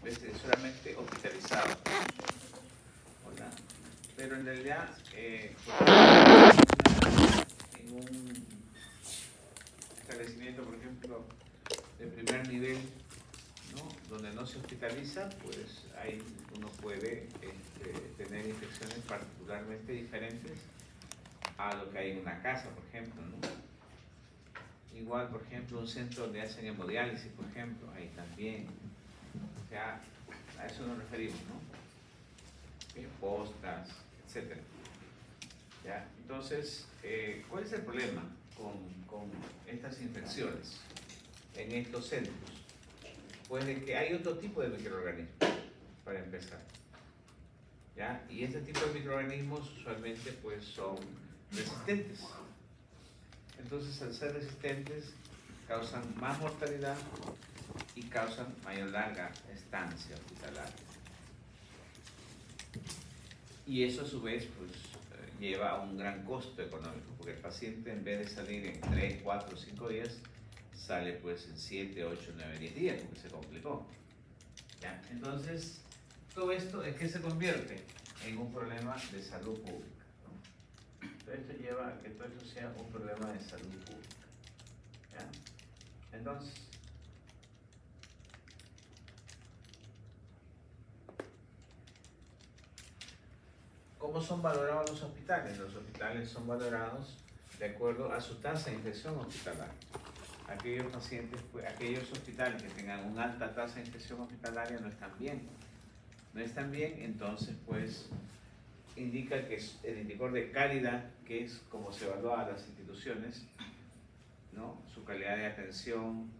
vez de solamente hospitalizado. Hola. Pero en realidad, en un establecimiento, por ejemplo, de primer nivel, ¿no?, donde no se hospitaliza, pues ahí uno puede tener infecciones particularmente diferentes a lo que hay en una casa, por ejemplo, ¿no? Igual, por ejemplo, un centro donde hacen hemodiálisis, por ejemplo, ahí también. O sea, a eso nos referimos, ¿no? Postas, etc. ¿Ya? Entonces, ¿cuál es el problema con estas infecciones en estos centros? Pues de que hay otro tipo de microorganismos, para empezar. ¿Ya? Y este tipo de microorganismos usualmente pues son resistentes. Entonces, al ser resistentes, causan más mortalidad y causan mayor larga estancia hospitalaria. Y eso a su vez pues lleva a un gran costo económico, porque el paciente en vez de salir en 3, 4, 5 días, sale pues en 7, 8, 9, 10 días, porque se complicó. ¿Ya? Entonces, todo esto, ¿en qué se convierte? En un problema de salud pública, ¿no? Todo esto lleva a que todo esto sea un problema de salud pública. ¿Ya? Entonces, ¿cómo son valorados los hospitales? Los hospitales son valorados de acuerdo a su tasa de infección hospitalaria. Aquellos pacientes, aquellos hospitales que tengan una alta tasa de infección hospitalaria no están bien. No están bien, entonces pues indica que es el indicador de calidad, que es como se evalúa a las instituciones, ¿no? Su calidad de atención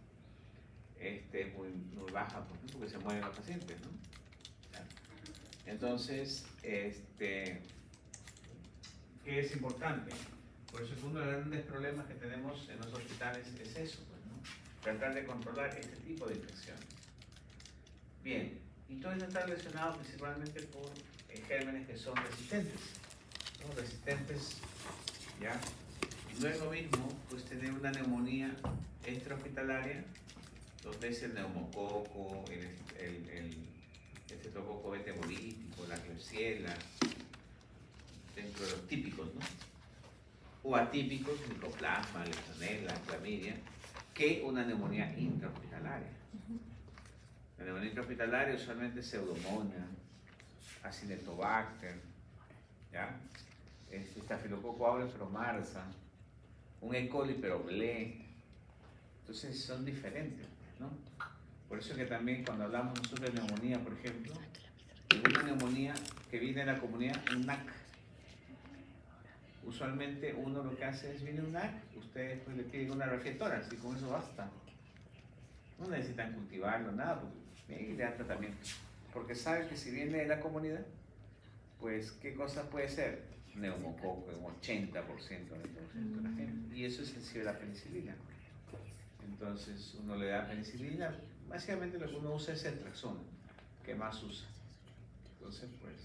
es muy, muy baja, porque se mueren los pacientes, ¿no? Entonces, ¿qué es importante? Por eso es uno de los grandes problemas que tenemos en los hospitales es eso, pues, ¿no? Tratar de controlar este tipo de infecciones. Bien, y todo esto está relacionado principalmente por gérmenes que son resistentes, ¿no? Resistentes, ¿ya? No es lo mismo pues tener una neumonía extrahospitalaria, donde es el neumococo, el estreptococo beta hemolítico, la Klebsiella, dentro de los típicos, ¿no? O atípicos, micoplasma, legionela, clamidia, que una neumonía intrahospitalaria. La neumonía intrahospitalaria usualmente es pseudomonas, acinetobacter, ¿ya? Estafilococo aureus pero marsa, un E. coli pero ble. Entonces son diferentes, ¿no? Por eso que también cuando hablamos nosotros de neumonía, por ejemplo, una neumonía que viene de la comunidad, un NAC. Usualmente uno lo que hace es, viene un NAC, ustedes pues le piden una reflectora, y con eso basta. No necesitan cultivarlo, nada, porque le dan tratamiento. Porque saben que si viene de la comunidad, pues ¿qué cosa puede ser? Neumococo, en 80% de la gente. Y eso es sensible a la penicilina. Entonces uno le da penicilina, básicamente lo que uno usa es el Traxona, que más usa. Entonces pues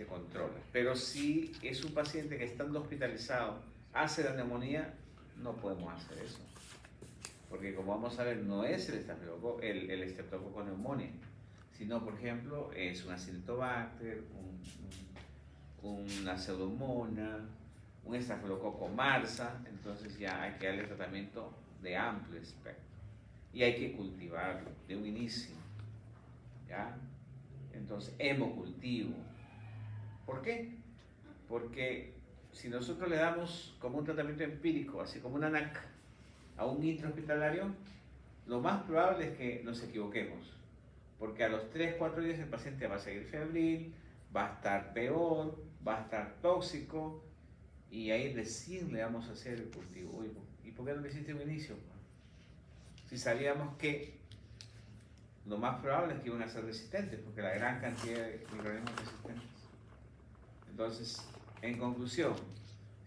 controla. Pero si es un paciente que estando hospitalizado hace la neumonía, no podemos hacer eso. Porque como vamos a ver, no es el Streptococcus pneumoniae, sino por ejemplo es un Acinetobacter, una pseudomonas, un estafilococo marsa. Entonces ya hay que darle tratamiento de amplio espectro y hay que cultivarlo de un inicio, ¿ya? Entonces, hemocultivo. ¿Por qué? Porque si nosotros le damos como un tratamiento empírico, así como una NAC, a un intrahospitalario, lo más probable es que nos equivoquemos, porque a los 3, 4 días el paciente va a seguir febril, va a estar peor, va a estar tóxico, y ahí recién le vamos a hacer el cultivo. Uy, ¿y por qué no lo hiciste en un inicio? Si sabíamos que lo más probable es que iban a ser resistentes, porque la gran cantidad de microorganismos resistentes. Entonces, en conclusión,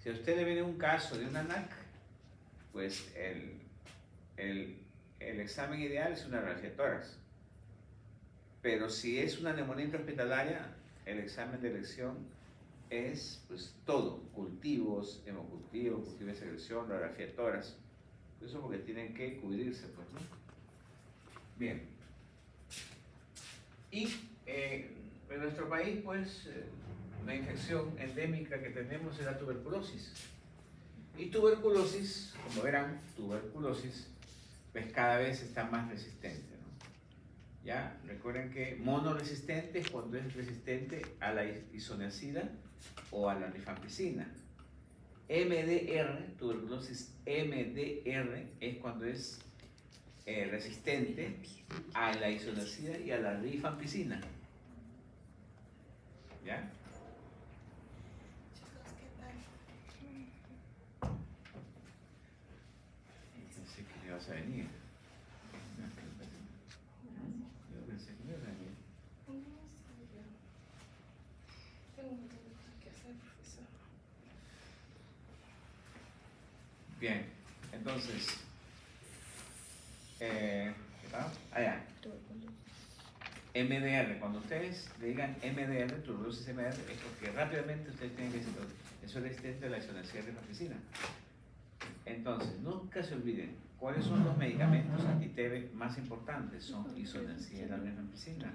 si a usted le viene un caso de una NAC, pues el examen ideal es una radiografía de tórax. Pero si es una neumonía intrahospitalaria, el examen de elección es pues todo, cultivos, hemocultivos, cultivo de secreción, radiografía de tórax. Eso porque tienen que cubrirse, pues, ¿no? Bien. Y en nuestro país, pues, una infección endémica que tenemos es la tuberculosis. Y tuberculosis, como verán, tuberculosis, pues cada vez está más resistente, ¿no? Ya, recuerden que monoresistente es cuando es resistente a la isoniazida o a la rifampicina. MDR, tuberculosis MDR, es cuando es resistente a la isoniazida y a la rifampicina. ¿Ya? Pensé que ibas a venir. Yo pensé que no ibas a venir. Tengo muchas cosas que hacer, profesor. Bien, entonces, ¿qué tal? Allá. MDR, cuando ustedes le digan MDR, tuberculosis MDR, es porque rápidamente ustedes tienen que decir, eso es resistente a la isoniazida de la rifampicina. Entonces, nunca se olviden, ¿cuáles son los medicamentos anti-TB más importantes? Son isoniazida y la rifampicina.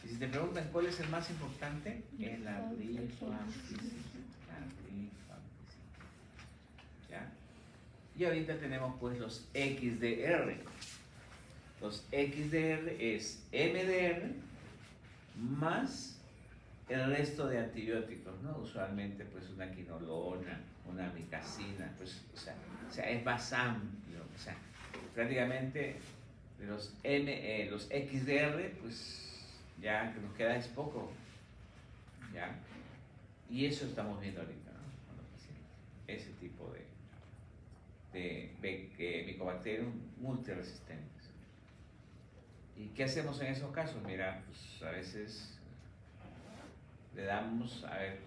Y si te preguntan cuál es el más importante, es la rifampicina. ¿Ya? Y ahorita tenemos pues los XDR. Los XDR es MDR más el resto de antibióticos, ¿no? Usualmente pues una quinolona, una amicacina, pues, o sea, es más amplio, o sea, prácticamente de los XDR, pues ya que nos queda es poco, ¿ya? Y eso estamos viendo ahorita, ¿no? Con los pacientes, ese tipo de Mycobacterium multiresistentes. ¿Y qué hacemos en esos casos? Mira, pues a veces le damos, a ver,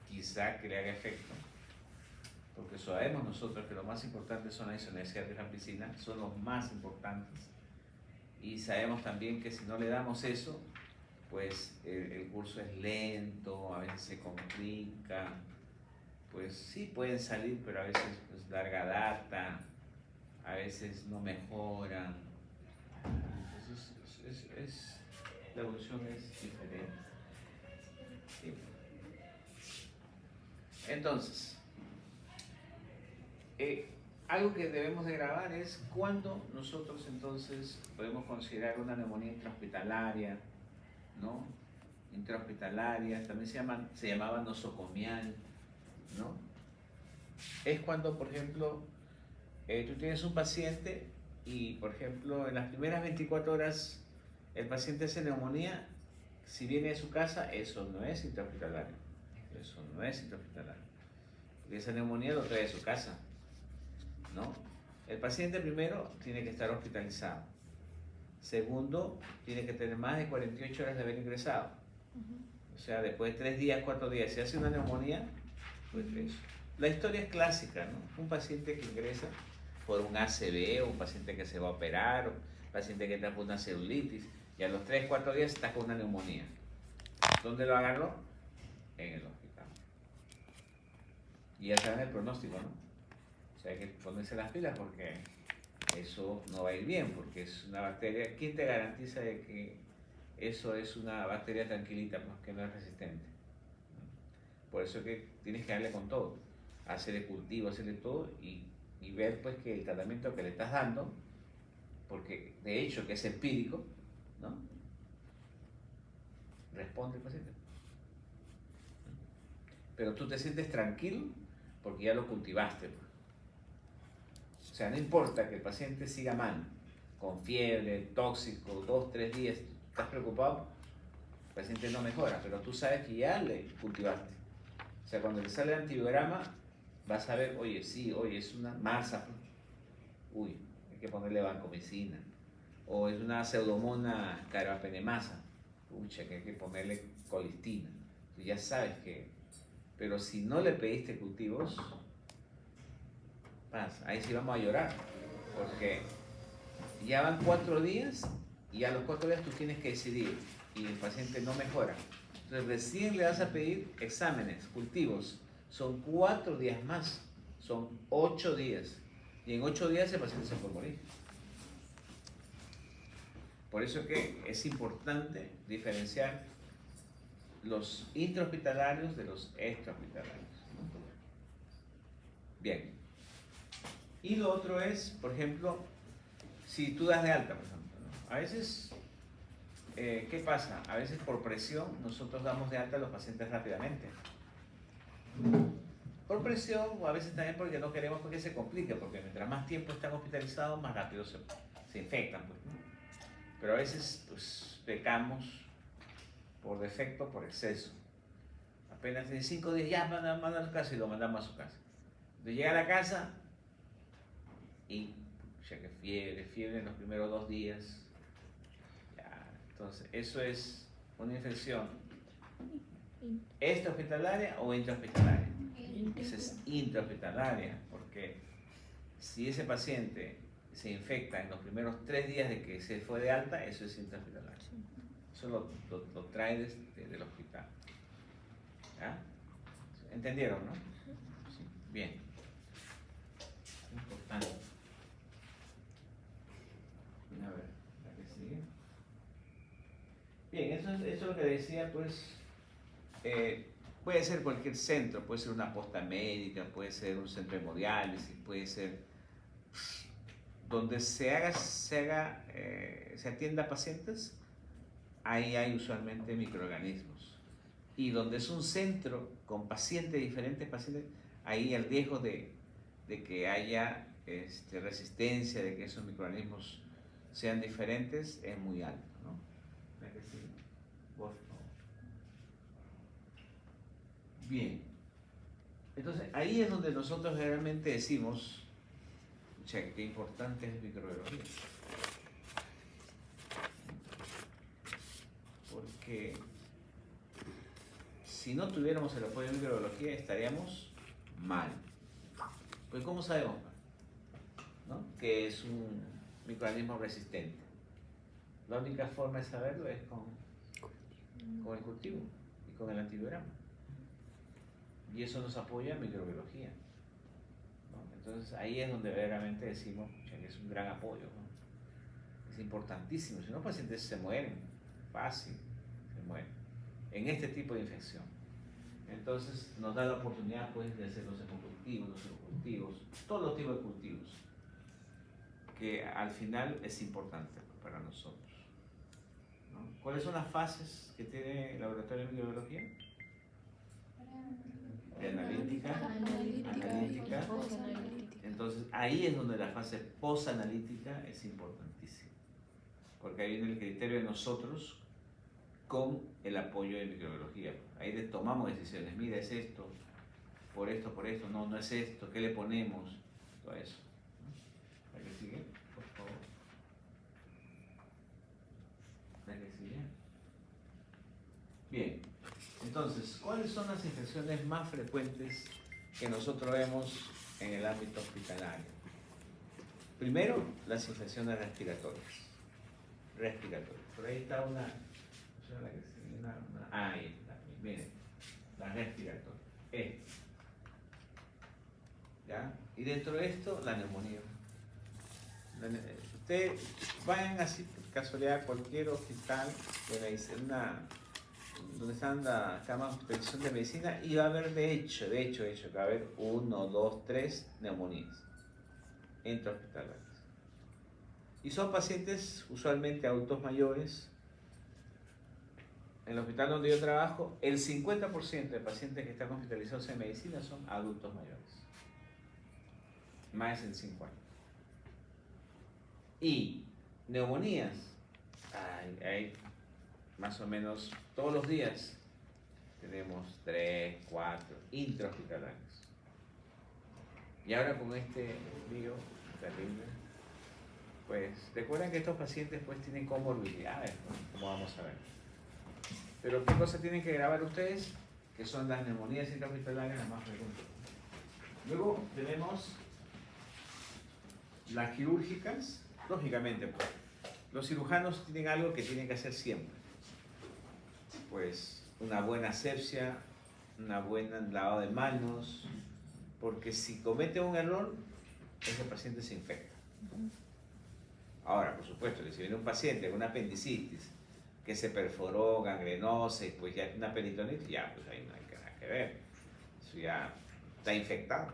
quizá que le haga efecto, porque sabemos nosotros que lo más importante son la isoniazida y la rifampicina, son los más importantes, y sabemos también que si no le damos eso, pues el curso es lento, a veces se complica, pues sí pueden salir, pero a veces pues larga data, a veces no mejoran. Entonces la evolución es diferente. Sí. Entonces, algo que debemos de grabar es cuándo nosotros entonces podemos considerar una neumonía intrahospitalaria, ¿no? Intrahospitalaria, también se llamaba nosocomial, ¿no? Es cuando, por ejemplo, tú tienes un paciente y, por ejemplo, en las primeras 24 horas el paciente hace neumonía, si viene de su casa, eso no es intrahospitalario. Eso no es intrahospitalario. Porque esa neumonía lo trae de su casa, ¿no? El paciente primero tiene que estar hospitalizado. Segundo, tiene que tener más de 48 horas de haber ingresado. O sea, después de 3 días, 4 días, si hace una neumonía, pues eso. La historia es clásica, ¿no? Un paciente que ingresa por un ACV, o un paciente que se va a operar, o un paciente que trajo una celulitis, y a los 3, 4 días está con una neumonía. ¿Dónde lo agarró? En el hospital. Y ya saben el pronóstico, ¿no? O sea, hay que ponerse las pilas porque eso no va a ir bien, porque es una bacteria. ¿Quién te garantiza de que eso es una bacteria tranquilita, pues, que no es resistente? Por eso es que tienes que darle con todo, hacerle cultivo, hacerle todo y ver pues que el tratamiento que le estás dando, porque de hecho que es empírico, ¿no? Responde el paciente. Pero tú te sientes tranquilo porque ya lo cultivaste. O sea, no importa que el paciente siga mal, con fiebre, tóxico, 2, 3 días, estás preocupado, el paciente no mejora, pero tú sabes que ya le cultivaste. O sea, cuando le sale el antibiograma, vas a ver, oye, sí, oye, es una masa, uy, hay que ponerle vancomicina, o es una pseudomonas carbapenemasa, pucha, que hay que ponerle colistina. Tú ya sabes que, pero si no le pediste cultivos, pasa, ahí sí vamos a llorar, porque ya van 4 días y a los 4 días tú tienes que decidir y el paciente no mejora. Entonces recién le vas a pedir exámenes, cultivos, son 4 días más, son 8 días. Y en 8 días el paciente se puede morir. Por eso que es importante diferenciar los intrahospitalarios de los extrahospitalarios, ¿no? Bien. Y lo otro es, por ejemplo, si tú das de alta, por ejemplo, ¿no? A veces, ¿qué pasa? A veces por presión nosotros damos de alta a los pacientes rápidamente. Por presión o a veces también porque no queremos que se complique, porque mientras más tiempo están hospitalizados, más rápido se infectan, pues, ¿no? Pero a veces pues pecamos por defecto, por exceso. Apenas en 5 días ya manda a su casa y lo mandamos a su casa. Entonces llega a la casa y ya que fiebre en los primeros 2 días. Ya, entonces eso es una infección extrahospitalaria o intrahospitalaria. Esa es intrahospitalaria, porque si ese paciente se infecta en los primeros 3 días de que se fue de alta, eso es intrahospitalario. Eso lo trae del hospital. ¿Ya? ¿Entendieron, no? Sí. Bien. Importante. A ver, la que sigue. Bien, eso es lo que decía, pues. Puede ser cualquier centro, puede ser una posta médica, puede ser un centro de hemodiálisis, puede ser donde se atienda a pacientes, ahí hay usualmente microorganismos. Y donde es un centro con pacientes, diferentes pacientes, ahí el riesgo de que haya resistencia, de que esos microorganismos sean diferentes, es muy alto, ¿no? Por favor. Bien, entonces ahí es donde nosotros realmente decimos, che, qué importante es microbiología. Porque si no tuviéramos el apoyo de microbiología estaríamos mal. Pues ¿cómo sabemos, ¿no?, que es un microorganismo resistente? La única forma de saberlo es con el cultivo y con el antibiograma. Y eso nos apoya en microbiología, ¿no? Entonces ahí es donde verdaderamente decimos que es un gran apoyo, ¿no? Es importantísimo, si no pacientes se mueren, fácil, se mueren, en este tipo de infección. Entonces nos da la oportunidad, pues, de hacer los hemocultivos, los serocultivos, todos los tipos de cultivos, que al final es importante para nosotros, ¿no? ¿Cuáles son las fases que tiene el laboratorio de microbiología? Analítica. Entonces ahí es donde la fase posanalítica es importantísima, porque ahí viene el criterio de nosotros con el apoyo de microbiología. Ahí tomamos decisiones, mira, es esto, por esto, no es esto, ¿qué le ponemos? Todo eso. ¿La que sigue? Por favor. ¿La que sigue? Bien. Entonces, ¿cuáles son las infecciones más frecuentes que nosotros vemos en el ámbito hospitalario? Primero, las infecciones respiratorias. Por ahí está ahí está, miren, la respiratoria. ¿Ya? Y dentro de esto, la neumonía. Ustedes vayan así, por casualidad, a cualquier hospital de medicina, donde están las camas de hospitalización de medicina, y va a haber de hecho, que va a haber 1, 2, 3 neumonías intrahospitalarias. Y son pacientes usualmente adultos mayores. En el hospital donde yo trabajo, el 50% de pacientes que están hospitalizados en medicina son adultos mayores, más de 5 años. Y neumonías, hay más o menos todos los días tenemos 3, 4 intrahospitalarios. Y ahora con este lío terrible, pues recuerden que estos pacientes pues tienen comorbilidades, ¿no?, como vamos a ver. Pero ¿qué cosa tienen que grabar ustedes? Que son las neumonías intrahospitalarias las más frecuentes. Luego tenemos las quirúrgicas. Lógicamente, pues, los cirujanos tienen algo que tienen que hacer siempre. Pues una buena asepsia, una buena lavado de manos, porque si comete un error, ese paciente se infecta. Ahora, por supuesto, que si viene un paciente con una apendicitis que se perforó, gangrenosa, y pues ya una peritonitis, ya, pues ahí no hay nada que ver. Eso ya está infectado.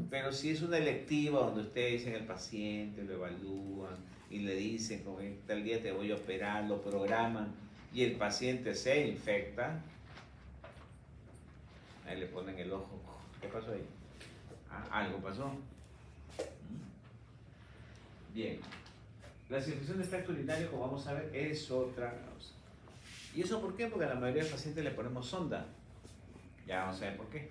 Pero si es una electiva donde ustedes dicen al paciente, lo evalúan y le dicen, como tal día te voy a operar, lo programan y el paciente se infecta, ahí le ponen el ojo. ¿Qué pasó ahí? Ah, algo pasó. Bien. Las infecciones de tracto urinario, como vamos a ver, es otra causa. ¿Y eso por qué? Porque a la mayoría de los pacientes le ponemos sonda. Ya vamos a ver por qué.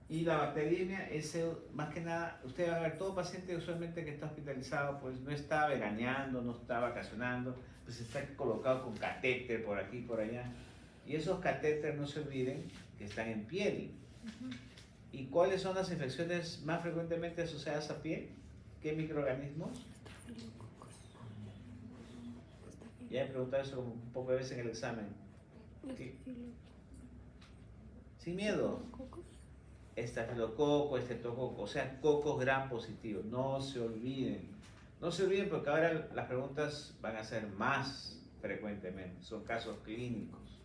Y la bacteriemia es más que nada, usted va a ver, todo paciente usualmente que está hospitalizado, pues no está veraneando, no está vacacionando, pues está colocado con catéter por aquí, por allá. Y esos catéteres, no se olviden, que están en piel. ¿Y cuáles son las infecciones más frecuentemente asociadas a piel? ¿Qué microorganismos? Ya he preguntado eso como un poco de veces en el examen. ¿Qué? Sin miedo. Estafilococo, estreptococo, o sea, cocos gram positivos. No se olviden. No se olviden porque ahora las preguntas van a ser más frecuentemente. Son casos clínicos.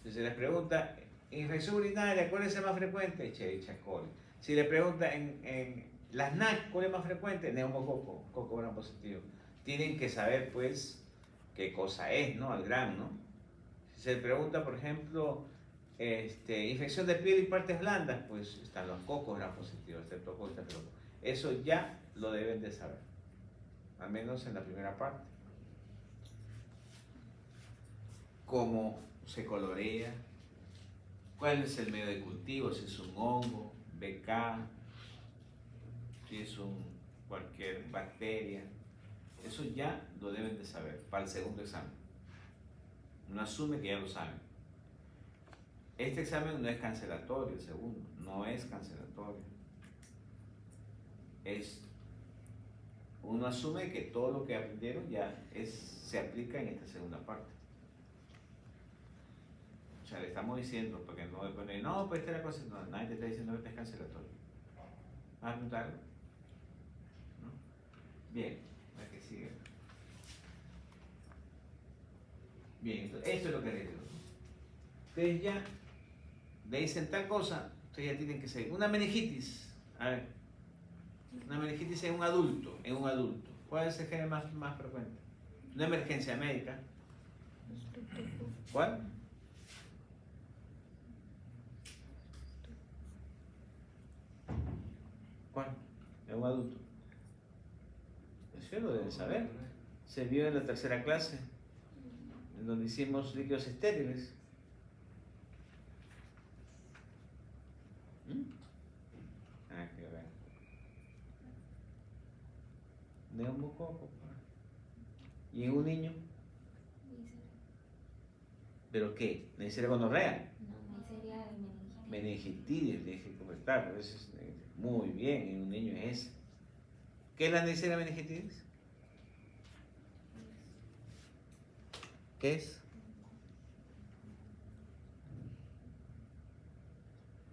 Si se les pregunta, infección urinaria, ¿cuál es el más frecuente? Escherichia coli. Si les pregunta en las NAC, ¿cuál es más frecuente? Neumococo, coco gram positivo. Tienen que saber, pues, qué cosa es, ¿no? Al gram, ¿no? Si se les pregunta, por ejemplo, infección de piel y partes blandas, pues están los cocos gram positivos, estreptococo, estafilococo. Eso ya lo deben de saber, al menos en la primera parte. Cómo se colorea, cuál es el medio de cultivo, si es un hongo, BK, si es cualquier bacteria. Eso ya lo deben de saber para el segundo examen. Uno asume que ya lo saben. Este examen no es cancelatorio, el segundo, no es cancelatorio. Uno asume que todo lo que aprendieron ya se aplica en esta segunda parte. O sea, le estamos diciendo, porque no le ponen, no, pues esta es la cosa, no, nadie te está diciendo que este es cancelatorio. ¿Vas a preguntar algo? ¿No? Bien, la que sigue. Bien, entonces, esto es lo que les digo. Ustedes ya le dicen tal cosa, ustedes ya tienen que seguir. Una meningitis, a ver, una meningitis en un adulto, ¿cuál es el género más frecuente? Una emergencia médica. ¿Cuál? ¿Cuál? En un adulto. Eso lo deben saber. Se vio en la tercera clase, en donde hicimos líquidos estériles. Ah, qué bueno. Neumococo. ¿Y en un niño? ¿Pero qué? ¿Neisseria gonorrea? No, Neisseria de Meningitis, tienes que comentar. Muy bien, en un niño es ese. ¿Qué es la Neisseria meningitis? ¿Qué es?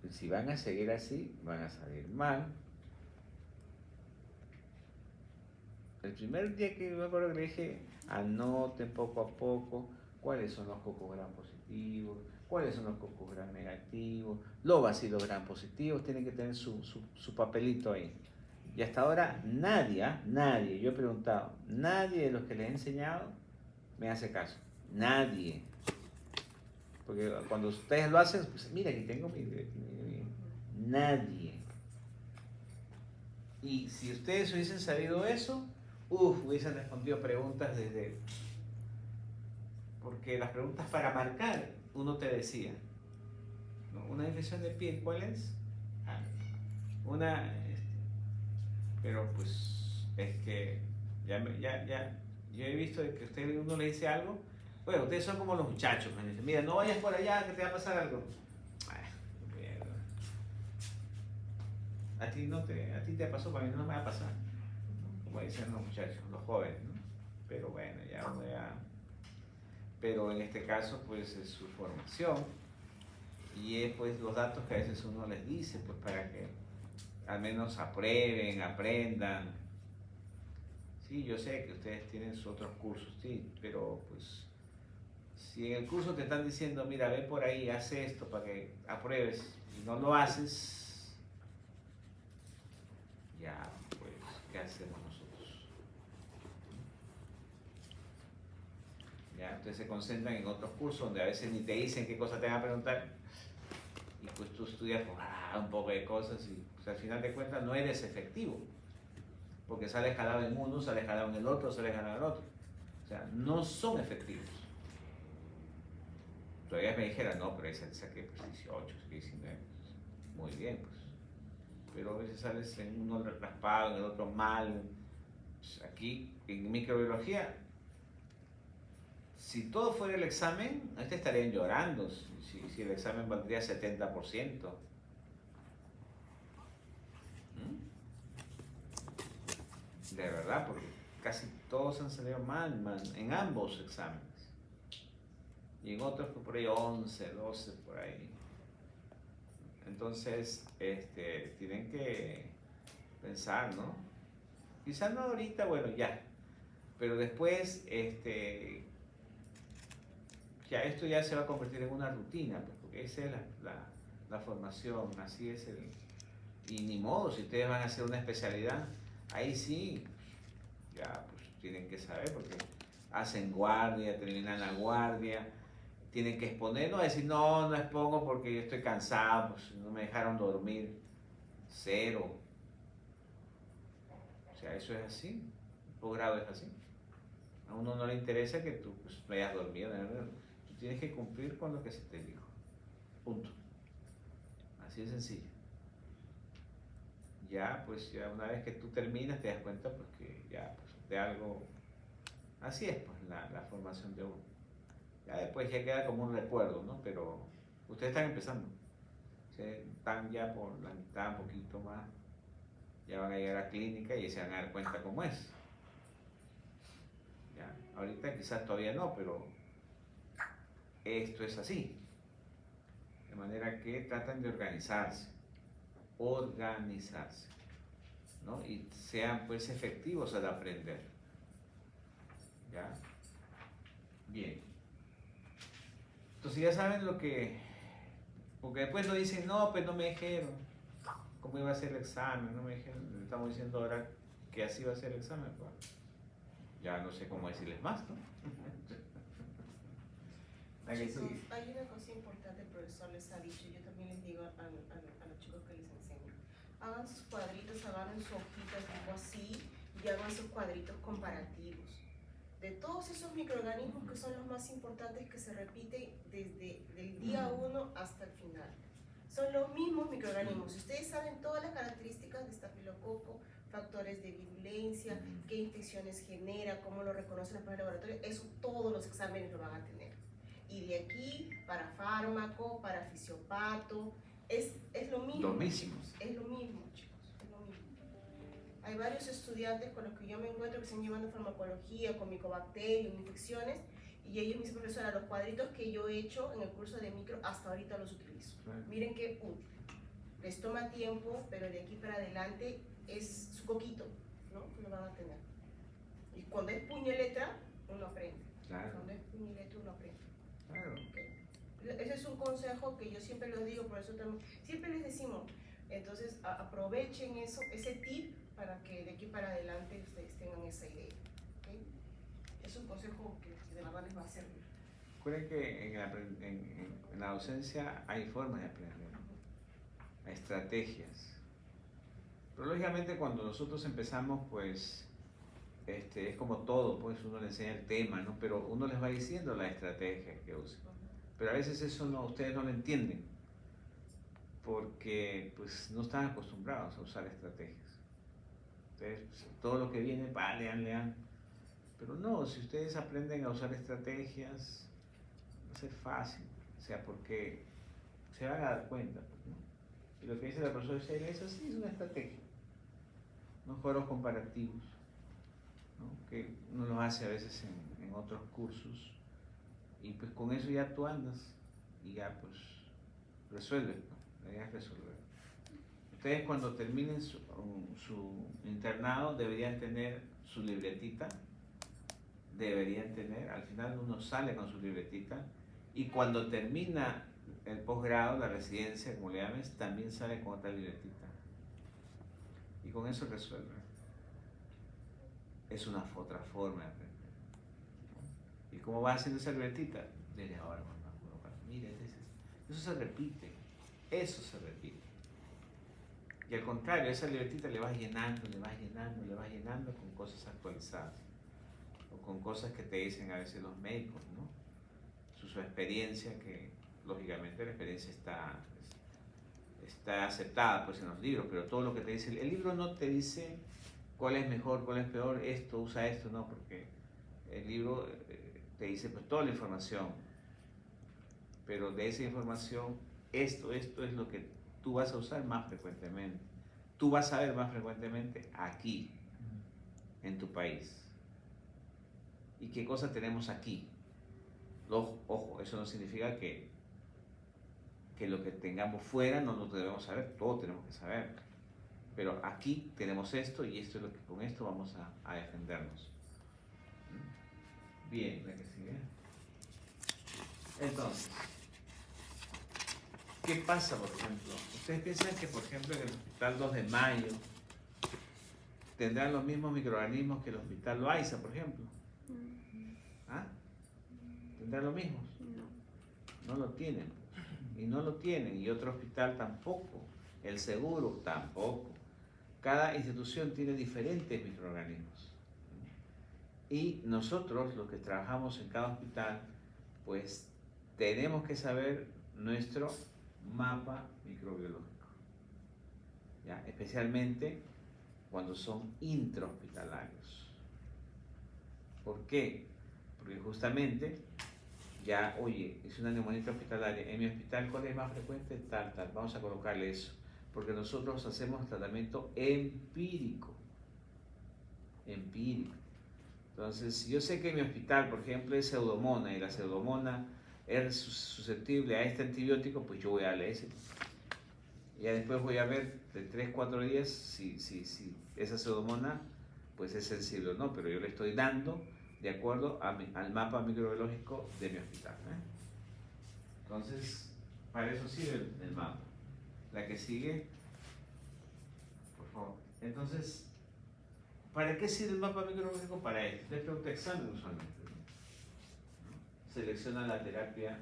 Si van a seguir así, van a salir mal. El primer día que me acuerdo que le dije, anoten poco a poco cuáles son los cocos gram positivos, cuáles son los cocos gram negativos, los bacilos gram positivos, tienen que tener su papelito ahí. Y hasta ahora nadie, yo he preguntado, nadie de los que les he enseñado me hace caso. Nadie. Porque cuando ustedes lo hacen, pues mira, aquí tengo nadie. Y si ustedes hubiesen sabido eso, hubiesen respondido preguntas porque las preguntas para marcar, uno te decía, ¿no? Una infección de piel, ¿cuál es? Pero pues es que yo he visto que uno le dice algo, bueno, ustedes son como los muchachos, me dicen, mira, no vayas por allá que te va a pasar algo. A ti te pasó, para mí no me va a pasar, ¿no? Como dicen los muchachos, los jóvenes, ¿no? Pero bueno, pero en este caso pues es su formación y es pues los datos que a veces uno les dice pues para que al menos aprueben, aprendan, Sí, yo sé que ustedes tienen sus otros cursos, sí, pero pues si en el curso te están diciendo, mira, ve por ahí, haz esto para que apruebes y no lo haces, ya, pues, ¿qué hacemos nosotros? Ya, entonces se concentran en otros cursos donde a veces ni te dicen qué cosa te van a preguntar y pues tú estudias pues, un poco de cosas y pues, al final de cuentas no eres efectivo porque sales jalado en uno, sales jalado en el otro, sales jalado en el otro. O sea, no son efectivos. Todavía me dijera, no, pero esa saqué pues 18, 19, muy bien, pues. Pero a veces sales en uno raspado, en el otro mal. Pues aquí, en microbiología, si todo fuera el examen, te estarían llorando si el examen valdría 70%. De verdad, porque casi todos han salido mal, en ambos exámenes. Y en otros fue por ahí 11, 12, por ahí. Entonces, tienen que pensar, ¿no? Quizás no ahorita, bueno, ya. Pero después, ya esto ya se va a convertir en una rutina, pues, porque esa es la formación, así es el... Y ni modo, si ustedes van a hacer una especialidad, ahí sí, ya pues tienen que saber, porque hacen guardia, terminan la guardia, tienen que exponer, no decir, no, no expongo porque yo estoy cansado, pues no me dejaron dormir, cero. O sea, eso es así, el posgrado es así. A uno no le interesa que tú pues, no hayas dormido, ¿no? Tú tienes que cumplir con lo que se te dijo, punto. Así de sencillo. Ya, pues ya una vez que tú terminas te das cuenta pues que ya, pues de algo, así es pues la formación de uno. Ya después ya queda como un recuerdo, ¿no? Pero ustedes están empezando, están ya por la mitad, un poquito más, ya van a llegar a la clínica y se van a dar cuenta cómo es. Ya, ahorita quizás todavía no, pero esto es así. De manera que tratan de organizarse, ¿no? Y sean pues efectivos al aprender. ¿Ya? Bien. Entonces ya saben lo que... Porque después nos dicen, no, pues no me dijeron cómo iba a ser el examen, no me dijeron, estamos diciendo ahora que así va a ser el examen, pues. Ya no sé cómo decirles más, ¿no? Chicos, hay una cosa importante, el profesor les ha dicho, yo también les digo a los chicos que les enseño. Hagan sus cuadritos, hagan su hojita tipo así y hagan sus cuadritos comparativos. De todos esos microorganismos que son los más importantes que se repiten desde el día 1 hasta el final. Son los mismos microorganismos. Si ustedes saben todas las características de estafilococo, factores de virulencia, qué infecciones genera, cómo lo reconocen los laboratorios, eso todos los exámenes lo van a tener. Y de aquí, para fármaco, para fisiopato, es lo mismo. Lo mismo. Es lo mismo, chicos, es lo mismo. Hay varios estudiantes con los que yo me encuentro que están llevando farmacología, con micobacterias, infecciones, y ellos me dicen, profesora, los cuadritos que yo he hecho en el curso de micro, hasta ahorita los utilizo. Miren qué útil. Les toma tiempo, pero de aquí para adelante es su coquito, ¿no? Que lo van a tener. Y cuando es puño y letra, uno aprende. Claro. Cuando es puño y letra, uno aprende. Claro. Okay. Ese es un consejo que yo siempre lo digo, por eso también, siempre les decimos, entonces aprovechen eso, ese tip para que de aquí para adelante ustedes tengan esa idea. ¿Okay? Es un consejo que de verdad les va a servir. Recuerden que en la docencia hay formas de aprender, hay estrategias. Pero lógicamente cuando nosotros empezamos, pues, es como todo, pues uno le enseña el tema, ¿no? Pero uno les va diciendo la estrategia que usen. Pero a veces eso no, ustedes no lo entienden, porque pues no están acostumbrados a usar estrategias. Entonces, pues, todo lo que viene, lean. Pero no, si ustedes aprenden a usar estrategias, va a ser fácil, o sea, porque se van a dar cuenta, pues, ¿no? Y lo que dice la profesora Sheila, eso sí es una estrategia, no juegos comparativos, ¿no? Que uno lo hace a veces en otros cursos, y pues con eso ya tú andas y ya pues resuelves, ¿no? La idea es resolver. Ustedes cuando terminen su internado deberían tener su libretita, deberían tener, al final uno sale con su libretita y cuando termina el posgrado, la residencia, como le llames, también sale con otra libretita. Y con eso resuelve. Es una otra forma de aprender. ¿Y cómo vas haciendo esa libretita? Desde ahora, mira, eso se repite. Eso se repite. Y al contrario, esa libretita le vas llenando, le vas llenando, le vas llenando con cosas actualizadas. O con cosas que te dicen a veces los médicos, ¿no? Su experiencia, que lógicamente la experiencia está aceptada pues en los libros, pero todo lo que te dice, el libro no te dice cuál es mejor, cuál es peor, esto, usa esto, no, porque el libro te dice pues toda la información, pero de esa información, esto es lo que tú vas a usar más frecuentemente, tú vas a ver más frecuentemente aquí, en tu país. ¿Y qué cosa tenemos aquí? Ojo, eso no significa que lo que tengamos fuera no lo debemos saber, todo tenemos que saber. Pero aquí tenemos esto y esto es lo que con esto vamos a defendernos. Bien, la que sigue. Entonces, ¿qué pasa, por ejemplo? ¿Ustedes piensan que, por ejemplo, en el Hospital 2 de Mayo tendrán los mismos microorganismos que el Hospital Loaiza, por ejemplo? ¿Ah? ¿Tendrán lo mismo? No lo tienen. Y no lo tienen. Y otro hospital tampoco. El seguro tampoco. Cada institución tiene diferentes microorganismos. Y nosotros, los que trabajamos en cada hospital, pues tenemos que saber nuestro mapa microbiológico. ¿Ya? Especialmente cuando son intrahospitalarios. ¿Por qué? Porque justamente ya, oye, es una neumonía intrahospitalaria. En mi hospital, ¿cuál es más frecuente? Tal. Vamos a colocarle eso. Porque nosotros hacemos tratamiento empírico. Entonces, si yo sé que en mi hospital, por ejemplo, es pseudomonas y la pseudomonas es susceptible a este antibiótico, pues yo voy a darle ese. Y ya después voy a ver de 3-4 días si esa pseudomonas pues es sensible o no, pero yo le estoy dando de acuerdo al mapa microbiológico de mi hospital. Entonces, para eso sirve el mapa. La que sigue, por favor. Entonces, ¿para qué sirve el mapa microbiológico? Para esto. Usted pregunta examen usualmente, ¿no? Selecciona la terapia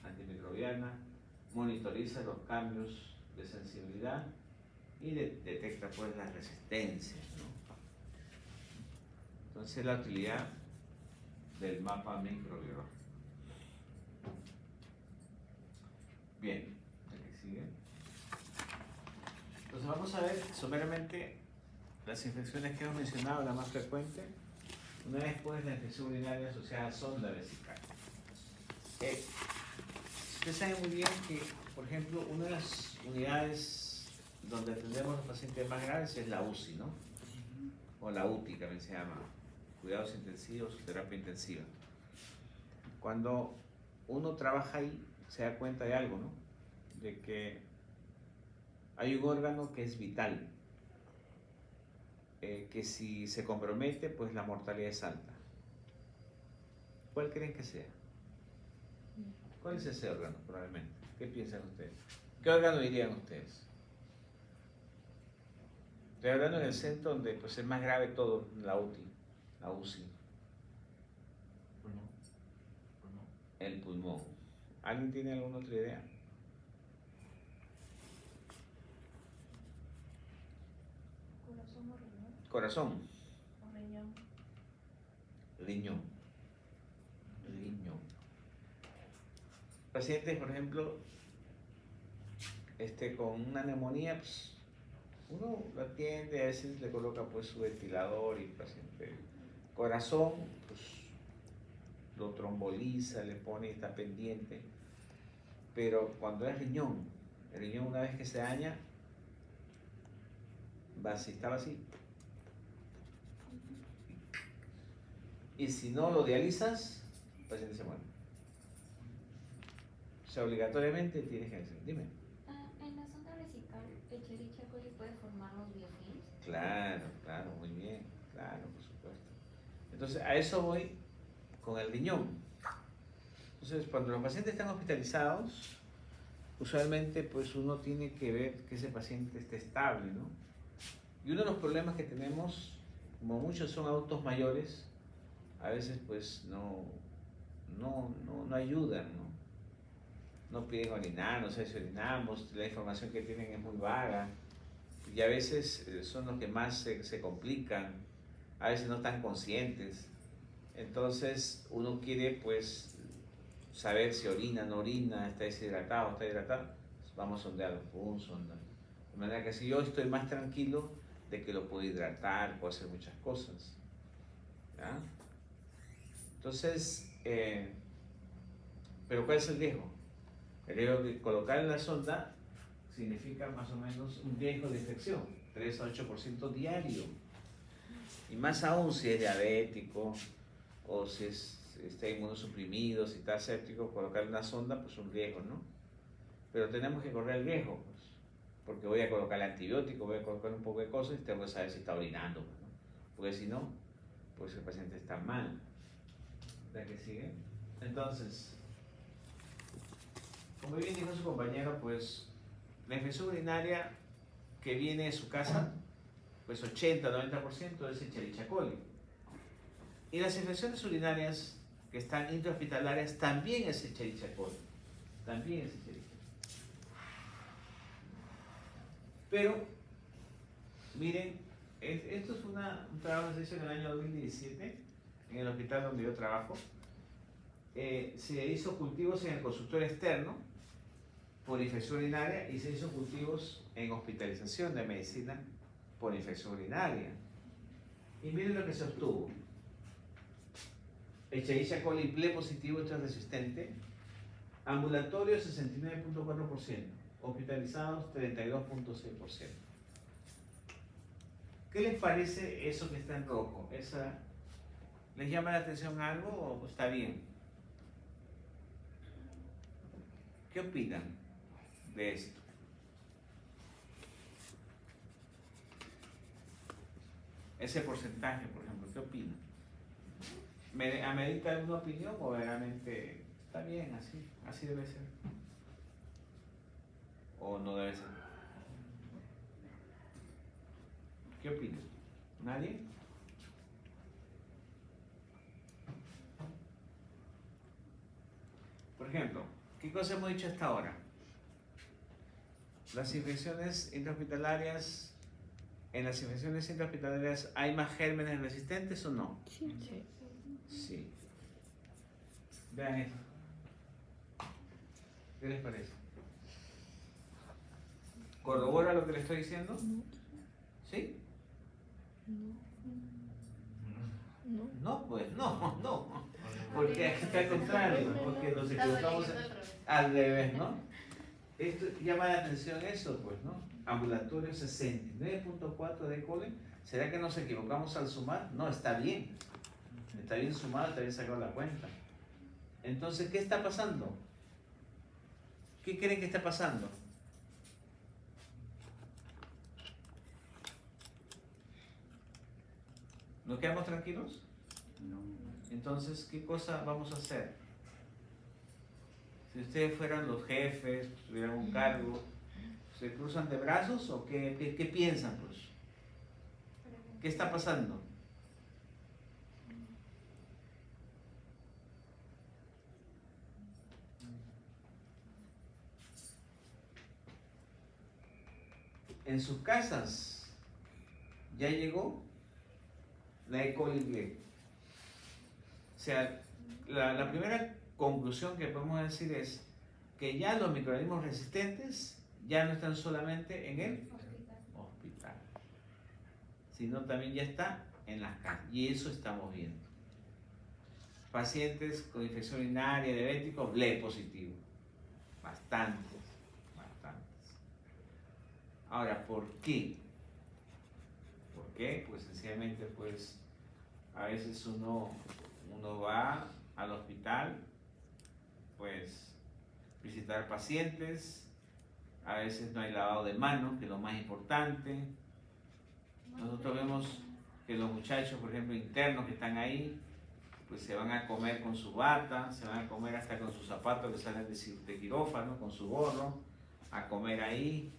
antimicrobiana, monitoriza los cambios de sensibilidad y detecta pues las resistencias, ¿no? Entonces, la utilidad del mapa microbiológico. Bien, la que sigue. Entonces vamos a ver someramente las infecciones que hemos mencionado, la más frecuente. Una vez pues la infección urinaria asociada a sonda vesical. Ustedes saben muy bien que, por ejemplo, una de las unidades donde atendemos a los pacientes más graves es la UCI, ¿no? O la UTI también se llama, cuidados intensivos, terapia intensiva. Cuando uno trabaja ahí, se da cuenta de algo, ¿no? De que hay un órgano que es vital, que si se compromete, pues la mortalidad es alta. ¿Cuál creen que sea? ¿Cuál es ese órgano, probablemente? ¿Qué piensan ustedes? ¿Qué órgano dirían ustedes? Estoy hablando en el centro donde pues, es más grave todo, la UCI. El pulmón. ¿Alguien tiene alguna otra idea? Corazón o riñón. Corazón. O riñón. Riñón. Pacientes, por ejemplo, con una neumonía, pues, uno lo atiende, a veces le coloca pues su ventilador y el paciente. Corazón, pues lo tromboliza, le pone, está pendiente. Pero cuando es riñón, el riñón una vez que se daña, está así. Y si no lo dializas, el paciente se muere. O sea, obligatoriamente tienes que hacer. Dime. En la sonda vesical, ¿Escherichia coli puede formar los biofilms? Claro, muy bien, claro, por supuesto. Entonces, a eso voy con el riñón. Entonces, cuando los pacientes están hospitalizados, usualmente pues uno tiene que ver que ese paciente esté estable, ¿no? Y uno de los problemas que tenemos, como muchos son adultos mayores, a veces pues no ayudan, ¿no? No piden orinar, no sé si orinamos, la información que tienen es muy vaga y a veces son los que más se complican, a veces no están conscientes. Entonces uno quiere pues saber si orina, no orina, está deshidratado, está hidratado, pues, vamos a sondearlo, un sonda. De manera que si yo estoy más tranquilo de que lo puedo hidratar, puedo hacer muchas cosas. ¿Ya? Entonces, pero ¿cuál es el riesgo? El riesgo de colocar en la sonda significa más o menos un riesgo de infección, 3 a 8% diario. Y más aún si es diabético o si está inmunosuprimido, si está séptico, colocar una sonda, pues un riesgo, ¿no? Pero tenemos que correr el riesgo, pues, porque voy a colocar el antibiótico, voy a colocar un poco de cosas y tengo que saber si está orinando, ¿no? Porque si no, pues el paciente está mal. ¿La que sigue? Entonces, como bien dijo su compañero, pues la infección urinaria que viene de su casa, pues 80-90% es Escherichia coli. Y las infecciones urinarias que están intrahospitalarias también es Escherichia coli. También es Escherichia. Pero, miren, esto es un trabajo que se hizo en el año 2017 en el hospital donde yo trabajo. Se hizo cultivos en el consultorio externo por infección urinaria y se hizo cultivos en hospitalización de medicina por infección urinaria. Y miren lo que se obtuvo. Escherichia coli ple positivo, esto es resistente. Ambulatorio 69.4%, hospitalizados 32.6%. ¿Qué les parece eso que está en rojo? ¿Les llama la atención algo o está bien? ¿Qué opinan de esto? Ese porcentaje, por ejemplo, ¿qué opinan? ¿Amerita alguna opinión o realmente está bien así? ¿Así debe ser? ¿O no debe ser? ¿Qué opinan? ¿Nadie? Por ejemplo, ¿qué cosa hemos dicho hasta ahora? Las infecciones intrahospitalarias, ¿en las infecciones intrahospitalarias hay más gérmenes resistentes o no? Sí. Sí. Vean esto. ¿Qué les parece? ¿Corrobora lo que les estoy diciendo? ¿Sí? No, pues no. Porque aquí está al contrario, porque nos equivocamos al revés, ¿no? Esto llama la atención eso, pues, ¿no? Ambulatorio 69.4 de coli. ¿Será que nos equivocamos al sumar? No, está bien. Está bien sumado, está bien sacado la cuenta. Entonces, ¿qué está pasando? ¿Qué creen que está pasando? ¿Nos quedamos tranquilos? No. Entonces, ¿qué cosa vamos a hacer? Si ustedes fueran los jefes, tuvieran un cargo, ¿se cruzan de brazos o qué piensan, pues? ¿Qué está pasando? En sus casas ya llegó la E. coli ble. O sea, la primera conclusión que podemos decir es que ya los microorganismos resistentes ya no están solamente en el hospital, sino también ya está en las casas. Y eso estamos viendo. Pacientes con infección urinaria, diabéticos, ble positivo. Bastantes. Ahora, ¿por qué? ¿Por qué? Pues sencillamente, pues, a veces uno va al hospital, pues, visitar pacientes, a veces no hay lavado de manos, que es lo más importante. Nosotros vemos que los muchachos, por ejemplo, internos que están ahí, pues se van a comer con su bata, se van a comer hasta con sus zapatos que salen de quirófano, con su gorro, a comer ahí.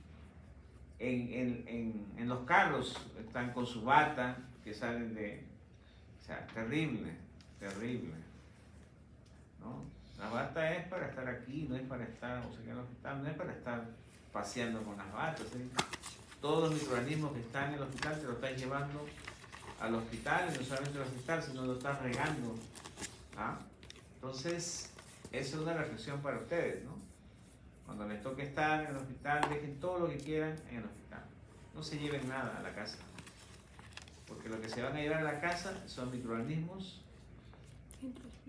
En los carros están con su bata que salen de... O sea, terrible, terrible, ¿no? La bata es para estar aquí, no es para estar, o sea, en el hospital, no es para estar paseando con las batas, ¿sí? Todos los microorganismos que están en el hospital te lo estás llevando al hospital, y no solamente al hospital, sino lo estás regando. ¿Ah? Entonces, eso es una reflexión para ustedes, ¿no? Cuando les toque estar en el hospital, dejen todo lo que quieran en el hospital. No se lleven nada a la casa. Porque lo que se van a llevar a la casa son microorganismos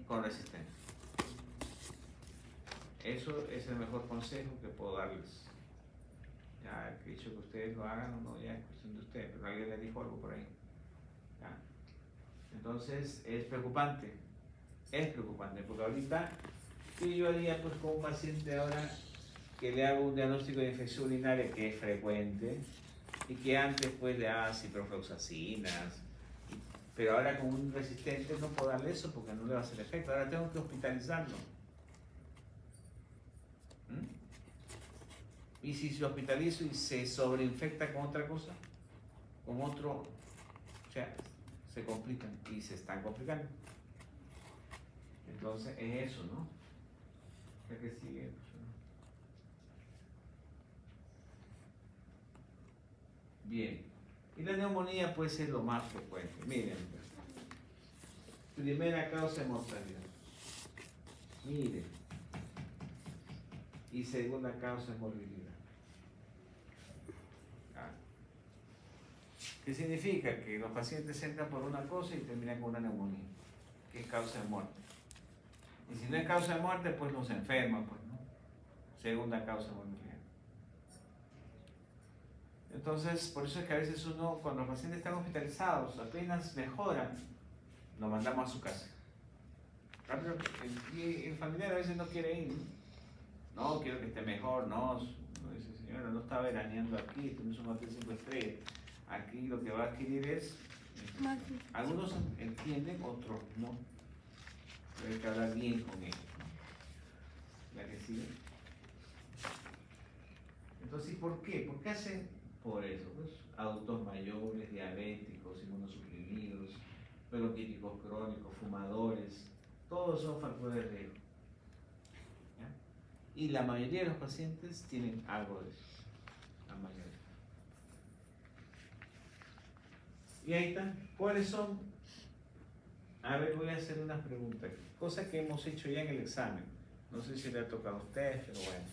con resistencia. Eso es el mejor consejo que puedo darles. Ya he dicho que ustedes lo hagan o no, ya es cuestión de ustedes, pero alguien les dijo algo por ahí. ¿Ya? Entonces es preocupante, porque ahorita, ¿qué yo haría pues con un paciente ahora que le hago un diagnóstico de infección urinaria que es frecuente y que antes pues le daba ciprofloxacinas, pero ahora con un resistente no puedo darle eso porque no le va a hacer efecto, ahora tengo que hospitalizarlo? ¿Y si se hospitalizo y se sobreinfecta con otra cosa? Con otro, o sea, se complican y se están complicando. Entonces es eso, ¿no? ¿Ya que sigue? Bien. Y la neumonía puede ser lo más frecuente. Miren, primera causa de mortalidad. Miren. Y segunda causa es morbilidad. ¿Qué significa? Que los pacientes entran por una cosa y terminan con una neumonía, que es causa de muerte. Y si no es causa de muerte, pues los enferman, pues, ¿no? Segunda causa de morbilidad. Entonces, por eso es que a veces uno, cuando los pacientes están hospitalizados, apenas mejoran, lo mandamos a su casa. Y el familiar a veces no quiere ir, ¿no? No, quiero que esté mejor, no. Dice, señora, no está veraneando aquí, tenemos un hotel 5 estrellas. Aquí lo que va a adquirir es, algunos entienden, otros no. Pero hay que hablar bien con ellos, ¿no? ¿Ya que sigue? Entonces, ¿y por qué? ¿Por qué hacen por eso? Pues adultos mayores, diabéticos, inmunosuprimidos, peroquíticos crónicos, fumadores, todos son factores de riesgo. ¿Ya? Y la mayoría de los pacientes tienen algo de eso. La mayoría. Y ahí están. ¿Cuáles son? A ver, voy a hacer unas preguntas. Cosas que hemos hecho ya en el examen. No sé si le ha tocado a ustedes, pero bueno.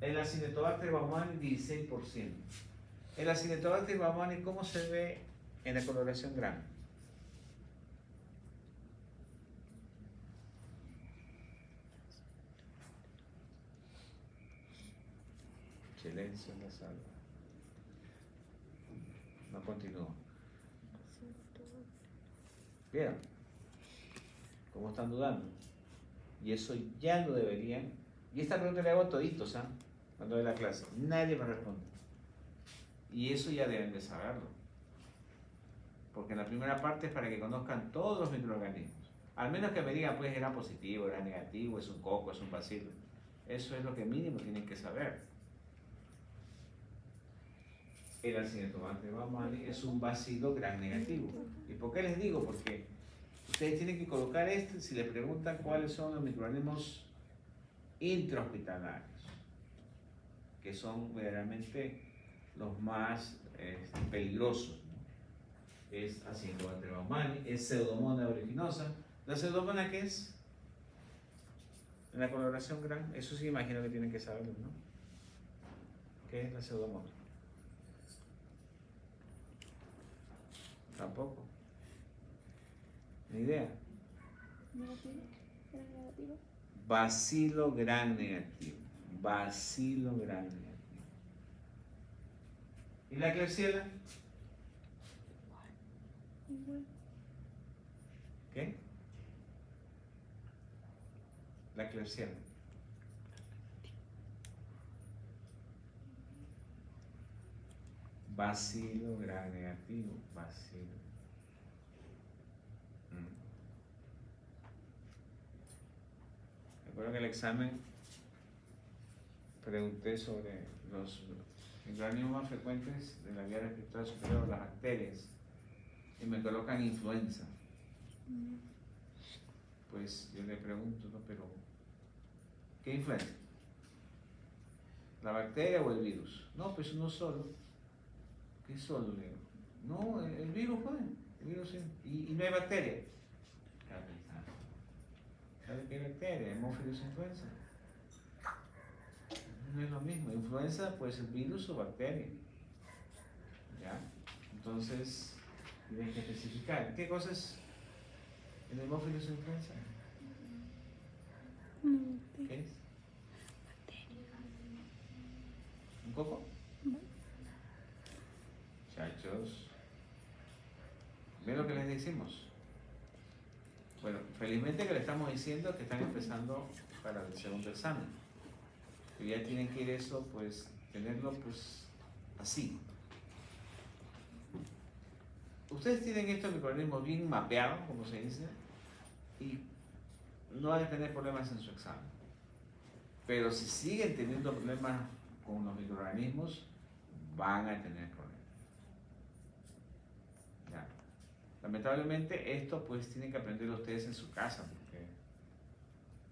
El Acinetobacter baumannii, 16%. El Acinetobacter baumannii, ¿cómo se ve en la coloración grande? Silencio en la sala. No continúo. ¿Vieron? ¿Cómo están dudando? Y eso ya lo deberían. Y esta pregunta le hago a toditos, ¿ah? Cuando doy la clase. Nadie me responde. Y eso ya deben de saberlo. Porque en la primera parte es para que conozcan todos los microorganismos. Al menos que me digan, pues, era positivo, era negativo, es un coco, es un bacilo. Eso es lo que mínimo tienen que saber. El Acinetobacter baumannii es un bacilo gram negativo. ¿Y por qué les digo? Porque ustedes tienen que colocar esto si les preguntan cuáles son los microorganismos intrahospitalarios, que son verdaderamente los más peligrosos, ¿no? Es Acinetobacter baumannii, es Pseudomonas aeruginosa. ¿La Pseudomonas qué es? En la coloración gram, eso sí imagino que tienen que saberlo, ¿no? ¿Qué es la Pseudomonas? Tampoco. Ni idea. Negativo. ¿Era negativo? Bacilo gram negativo. Bacilo gram negativo. ¿Y la Klebsiella? Igual. ¿Qué? La Klebsiella. Bacilo gram negativo, bacilo. Recuerdo que el examen pregunté sobre los microorganismos más frecuentes de la vía respiratoria superior, las bacterias, y me colocan influenza. Pues yo le pregunto, ¿no? Pero, ¿qué influenza? ¿La bacteria o el virus? No, pues uno solo. ¿Qué solo? Le digo. No, el virus, pues, el virus sí. Y no hay bacteria. ¿Sabe qué bacteria? Hemófilos influenza. No es lo mismo. Influenza puede ser virus o bacteria. ¿Ya? Entonces, tienes que especificar. ¿Qué cosa es el hemófilos influenza? ¿Qué es? ¿Un coco? Muchachos, ¿ven lo que les decimos? Bueno, felizmente que le estamos diciendo que están empezando para el segundo examen. Que ya tienen que ir eso, pues, tenerlo pues así. Ustedes tienen estos microorganismos bien mapeados, como se dice, y no van a tener problemas en su examen. Pero si siguen teniendo problemas con los microorganismos, van a tener problemas. Ya. Lamentablemente esto pues tienen que aprender ustedes en su casa,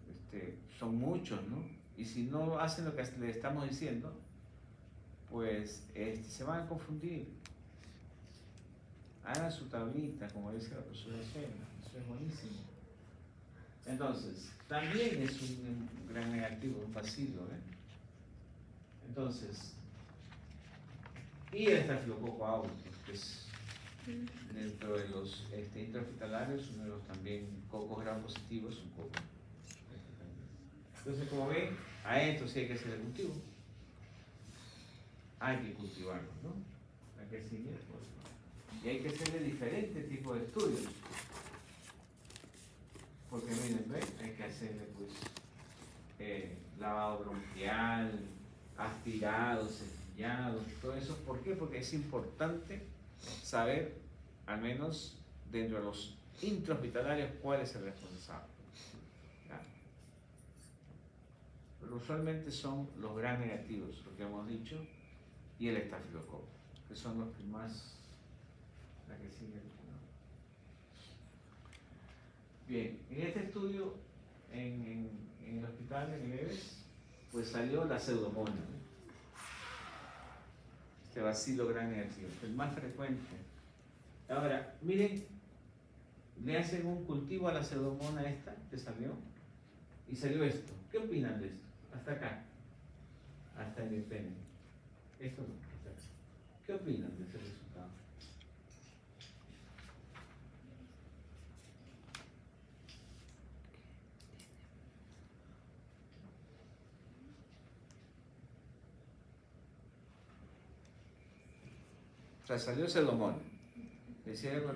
porque son muchos, ¿no? Y si no hacen lo que les estamos diciendo, pues se van a confundir. Hagan su tablita, como dice la profesora Sheila, eso es buenísimo. Entonces, también es un gran negativo, un vacilo, ¿eh? Entonces, y el estafilococo aureus, que es dentro de los intrahospitalarios, uno de los también cocos gram positivos, un coco. Entonces, como ven, a esto sí hay que hacer el cultivo. Hay que cultivarlo, ¿no? Hay que seguir, pues. Y hay que hacerle diferentes tipos de estudios. Porque miren, ¿ven? Hay que hacerle pues lavado bronquial, aspirado, cepillado, todo eso. ¿Por qué? Porque es importante saber, al menos dentro de los intrahospitalarios, cuál es el responsable. ¿Ya? Pero usualmente son los gram negativos, lo que hemos dicho, y el estafilococo, que son los que más, la que sigue. Bien, en este estudio, en el hospital, en el EVES, pues salió la pseudomonas, ¿no? Este bacilo gram negativo, el más frecuente. Ahora, miren, le hacen un cultivo a la pseudomonas esta que salió, y salió esto. ¿Qué opinan de esto? Hasta acá, hasta en el pene. Esto no, hasta acá. ¿Qué opinan de ese resultado? O sea, salió pseudomonas. Le hicieron el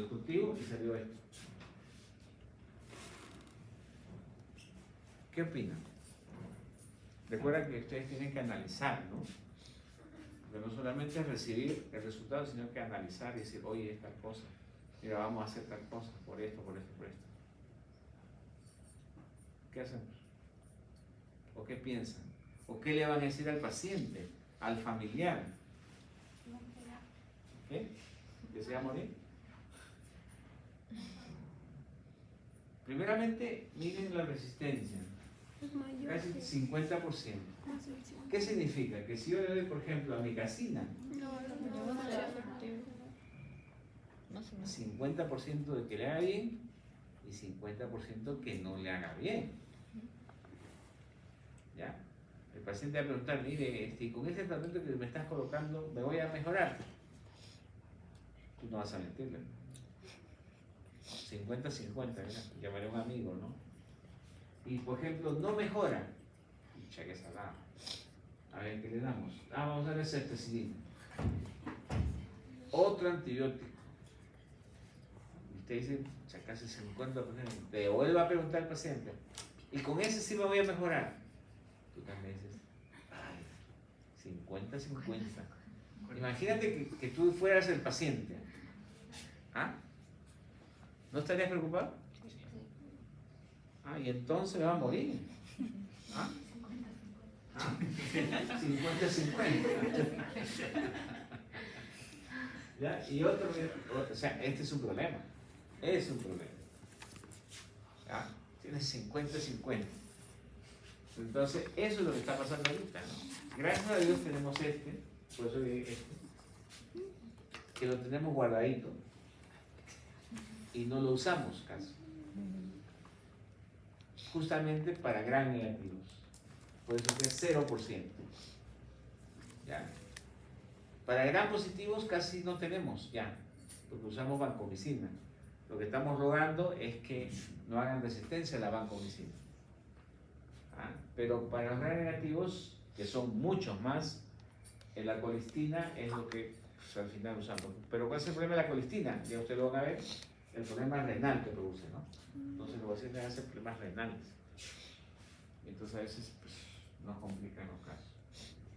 cultivo y salió esto. ¿Qué opinan? Recuerda que ustedes tienen que analizar, ¿no? Porque no solamente es recibir el resultado, sino que analizar y decir, oye, esta cosa, mira, vamos a hacer tal cosa, por esto, por esto, por esto. ¿Qué hacemos? ¿O qué piensan? ¿O qué le van a decir al paciente, al familiar? ¿Qué? ¿Que se va a morir? Primeramente, miren la resistencia. Casi 50%. ¿Qué significa? Que si yo le doy, por ejemplo, amicacina, 50% de que le haga bien y 50% que no le haga bien. ¿Ya? El paciente va a preguntar, mire, con este tratamiento que me estás colocando, ¿me voy a mejorar? Tú no vas a mentirle. 50-50, llamaré a un amigo, ¿no? Y por ejemplo, no mejora. Pucha, que salada. A ver, ¿qué le damos? Vamos a darle ceftriaxona. Otro antibiótico. Y usted dice, ya casi 50%. Le vuelve a preguntar al paciente. Y con ese sí me voy a mejorar. Tú también dices, ay, 50-50. Imagínate que tú fueras el paciente. ¿Ah? ¿No estarías preocupado? Ah, y entonces me va a morir. ¿Ah? 50-50. ¿Ya? Y otro, o sea, este es un problema. Es un problema. ¿Ya? Tienes 50-50. Entonces, eso es lo que está pasando ahorita, ¿no? Gracias a Dios tenemos por eso que lo tenemos guardadito y no lo usamos casi. Justamente para gran negativos. Por eso que es 0%. ¿Ya? Para gran positivos casi no tenemos ya, porque usamos vancomicina. Lo que estamos rogando es que no hagan resistencia a la vancomicina. ¿Ah? Pero para los gran negativos, que son muchos más, la colistina es lo que pues, al final usamos. Pero ¿cuál es el problema de la colistina? Ya ustedes lo van a ver, el problema renal que produce, ¿no? Entonces los pacientes hacen problemas renales. Entonces a veces pues, nos complican los casos.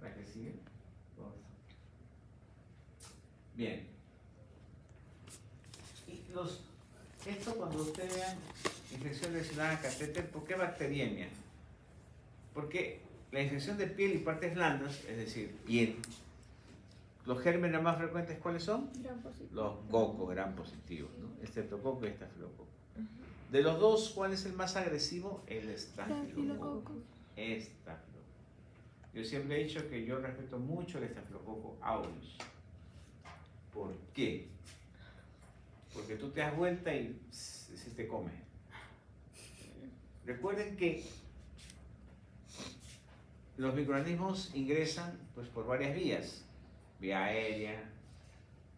¿Para qué sigue? Bien. Y esto cuando ustedes vean infección lesionada a catéter, ¿por qué bacteriemia? Porque la infección de piel y partes blandas, es decir, piel, los gérmenes más frecuentes, ¿cuáles son? Gran positivo. Los cocos gran positivos, ¿no? Estreptococo y estafilococo. De los dos, ¿cuál es el más agresivo? El estafilococo. Estafilococo. Yo siempre he dicho que yo respeto mucho el estafilococo aureus. ¿Por qué? Porque tú te das vuelta y se te come. Recuerden que los microorganismos ingresan pues, por varias vías. Vía aérea,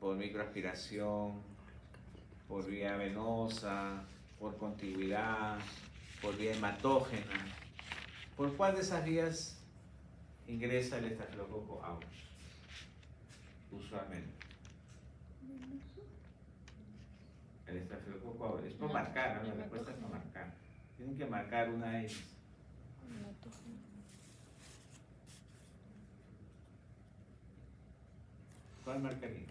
por microaspiración, por vía venosa, por contigüidad, por vía hematógena. ¿Por cuál de esas vías ingresa el estafilococo aureus? Usualmente. El estafilococo aureus. Es por marcar, ¿no? La respuesta es por marcar. Tienen que marcar una de ellas. ¿Cuál marcaría?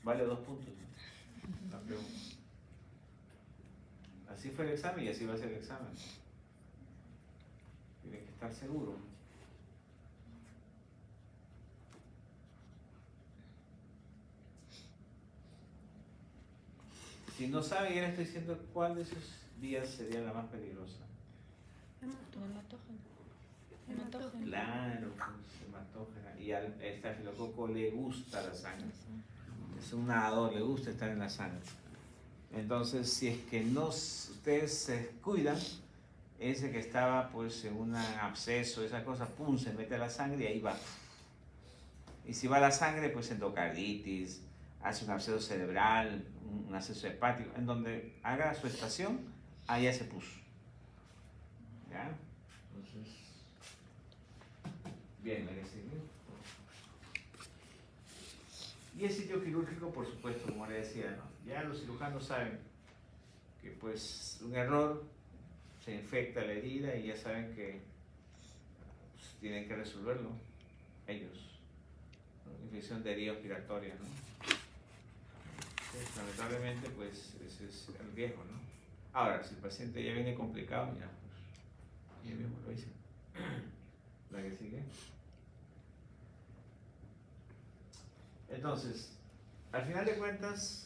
Vale 2 puntos. ¿No? La pregunta. Así fue el examen y así va a ser el examen. Tiene que estar seguro. Si no saben, ya les estoy diciendo cuál de sus vías sería la más peligrosa. Hematógeno. Claro, pues, hematógena. Y al estafilococo le gusta la sangre. Es un nadador, le gusta estar en la sangre. Entonces, si es que no ustedes se cuidan, ese que estaba pues en un absceso, esa cosa, pum, se mete a la sangre y ahí va. Y si va a la sangre, pues endocarditis, hace un absceso cerebral, un absceso hepático, en donde haga su estación, ahí ya se puso. ¿Ya? Entonces, bien, ¿me sigue? Y el sitio quirúrgico, por supuesto, como le decía, ¿no? Ya los cirujanos saben que pues un error se infecta la herida y ya saben que pues, tienen que resolverlo ellos. ¿No? Infección de herida respiratoria, ¿no? Entonces, lamentablemente, pues ese es el riesgo, ¿no? Ahora, si el paciente ya viene complicado, ya, pues, ya mismo lo hice. La que sigue. Entonces, al final de cuentas,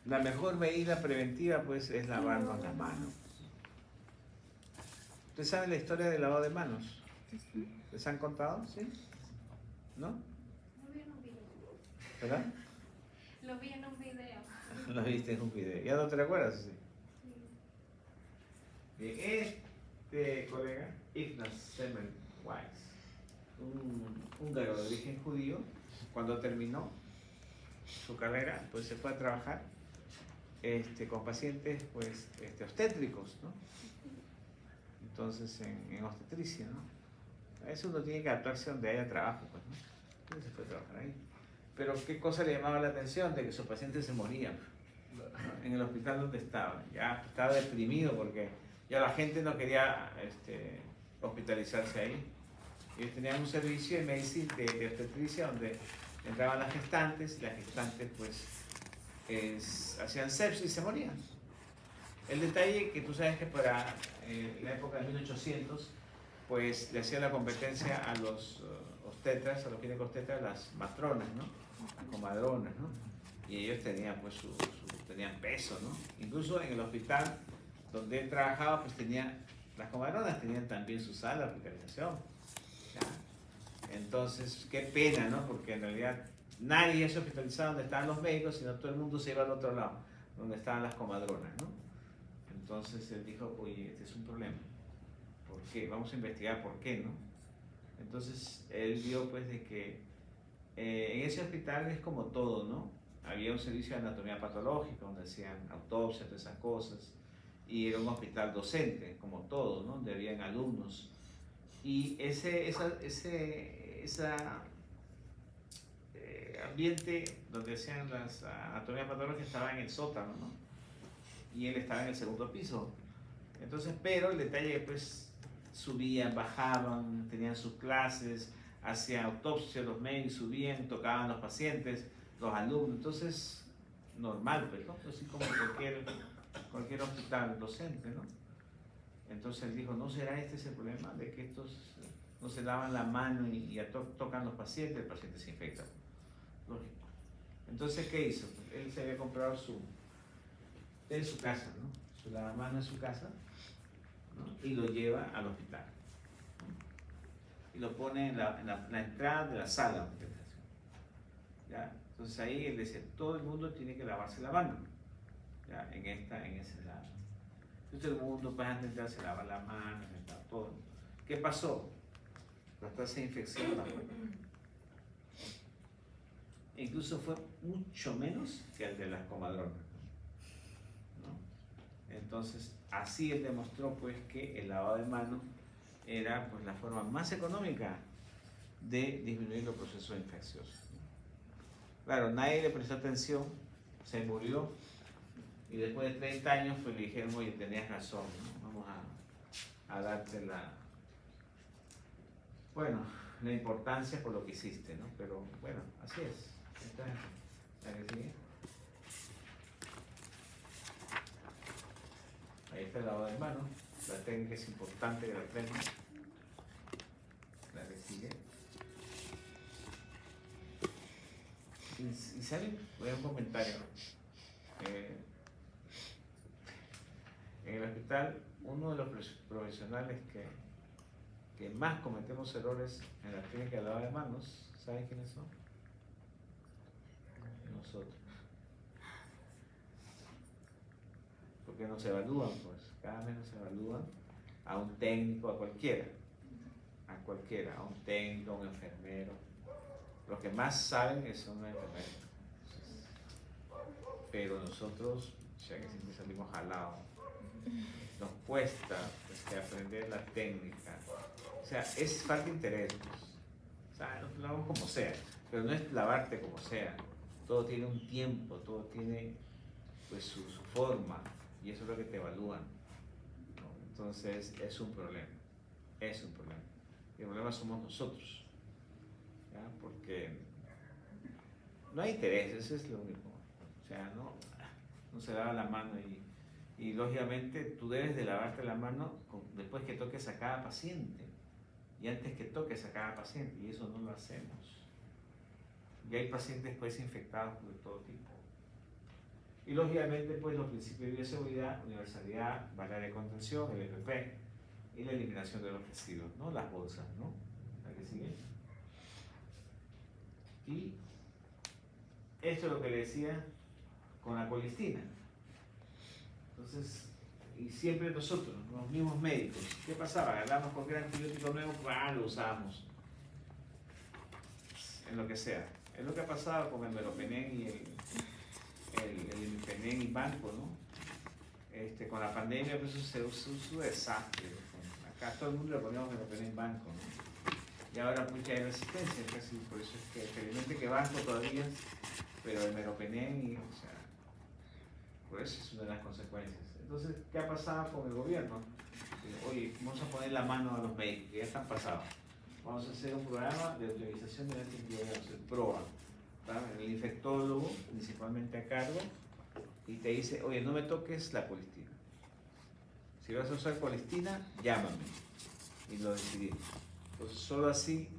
la mejor medida preventiva pues es lavarnos las manos. ¿Ustedes saben la historia del lavado de manos? ¿Les han contado? ¿Sí? ¿No? Lo vi en un video. ¿Verdad? Lo vi en un video. Lo viste en un video. ¿Ya no te recuerdas? Sí. Bien, este colega, Ignaz Semmelweis, un húngaro de origen judío, cuando terminó su carrera, pues se fue a trabajar con pacientes pues, obstétricos, ¿no? Entonces en obstetricia, ¿no? A eso uno tiene que adaptarse donde haya trabajo, pues, ¿no? Entonces se fue a trabajar ahí. Pero ¿qué cosa le llamaba la atención? De que su paciente se moría, ¿no? En el hospital donde estaba. Ya estaba deprimido porque ya la gente no quería hospitalizarse ahí. Ellos tenían un servicio de medicina, de obstetricia, donde entraban las gestantes, y las gestantes pues hacían sepsis y se morían. El detalle que tú sabes que para la época de 1800, pues le hacían la competencia a los obstetras, a los ginecobstetras, las matronas, ¿no? Las comadronas, ¿no? Y ellos tenían pues tenían peso, ¿no? Incluso en el hospital donde él trabajaba, pues las comadronas tenían también su sala de hospitalización. ¿Ya? Entonces, qué pena, ¿no? Porque en realidad nadie es hospitalizado donde estaban los médicos, sino todo el mundo se iba al otro lado, donde estaban las comadronas, ¿no? Entonces él dijo, oye, este es un problema. ¿Por qué? Vamos a investigar por qué, ¿no? Entonces él vio pues de que en ese hospital es como todo, ¿no? Había un servicio de anatomía patológica donde hacían autopsias, todas esas cosas, y era un hospital docente, como todo, ¿no? Donde habían alumnos. Y ese ambiente donde hacían las anatomías patológicas estaba en el sótano, ¿no? Y él estaba en el segundo piso. Entonces, pero el detalle pues subían, bajaban, tenían sus clases, hacían autopsias, los médicos subían, tocaban los pacientes, los alumnos. Entonces, normal, pues, ¿no? Así como cualquier hospital docente, ¿no? Entonces él dijo, ¿no será este ese problema de que estos no se lavan la mano y tocan los pacientes? El paciente se infecta. Lógico. Entonces, ¿qué hizo? Él se había comprado en su casa, ¿no? Su lavamano en su casa, ¿no? Y lo lleva al hospital, ¿no? Y lo pone en la entrada de la sala de hospitalización. ¿Ya? Entonces ahí él dice, todo el mundo tiene que lavarse la mano, ¿ya? En ese lado. Entonces el mundo pues antes de entrar se lava la mano, todo. ¿Qué pasó? La tasa de infección bajó. Incluso fue mucho menos que el de las comadronas, ¿no? Entonces así él demostró pues que el lavado de manos era pues la forma más económica de disminuir los procesos infecciosos. Claro, nadie le prestó atención, se murió y después de 30 años pues le dijeron, oye, tenías razón, ¿no? Vamos a darte la importancia por lo que hiciste, ¿no? Pero bueno, así es. Esta es la que sigue. Ahí está el lavado de manos. La técnica es importante que la aprendan. La que sigue. Y saben, voy a un comentario. En el hospital, uno de los profesionales que más cometemos errores en la técnica de lavado de manos, ¿saben quiénes son? Nosotros. Porque nos evalúan, pues, cada mes nos evalúan a un técnico, a cualquiera, a un técnico, a un enfermero. Los que más saben son los enfermeros. Pero nosotros, ya que siempre salimos jalados, nos cuesta pues, que aprender la técnica. O sea, es falta de interés. Pues. O sea, nos lavamos como sea, pero no es lavarte como sea. Todo tiene un tiempo, todo tiene pues, su forma, y eso es lo que te evalúan, ¿no? Entonces, es un problema. Es un problema. Y el problema somos nosotros. ¿Ya? Porque no hay interés, eso es lo único. O sea, no se lava la mano y lógicamente tú debes de lavarte la mano después que toques a cada paciente y antes que toques a cada paciente, y eso no lo hacemos. Y hay pacientes pues infectados de todo tipo. Y lógicamente pues los principios de bioseguridad, universalidad, barrera de contención, el EPP y la eliminación de los residuos, ¿no? Las bolsas, ¿no? ¿La que sigue? Y esto es lo que le decía con la colistina. Entonces, y siempre nosotros, los mismos médicos, ¿qué pasaba? Agarramos cualquier antibiótico nuevo, lo usamos. En lo que sea. Es lo que ha pasado con el meropenem y el imipenem y banco, ¿no? Con la pandemia, pues eso se usó desastre. Acá todo el mundo le poníamos meropenem y banco, ¿no? Y ahora pues ya hay resistencia, casi por eso es que felizmente que banco todavía, pero el meropenem, o sea, por eso es una de las consecuencias. Entonces, ¿qué ha pasado con el gobierno? Oye, vamos a poner la mano a los médicos, que ya están pasados. vamos a hacer un programa de utilización de antibióticos, el PROA. El infectólogo, principalmente a cargo, y te dice, oye, no me toques la colistina. Si vas a usar colistina, llámame. Y lo decidimos. Entonces, solo así,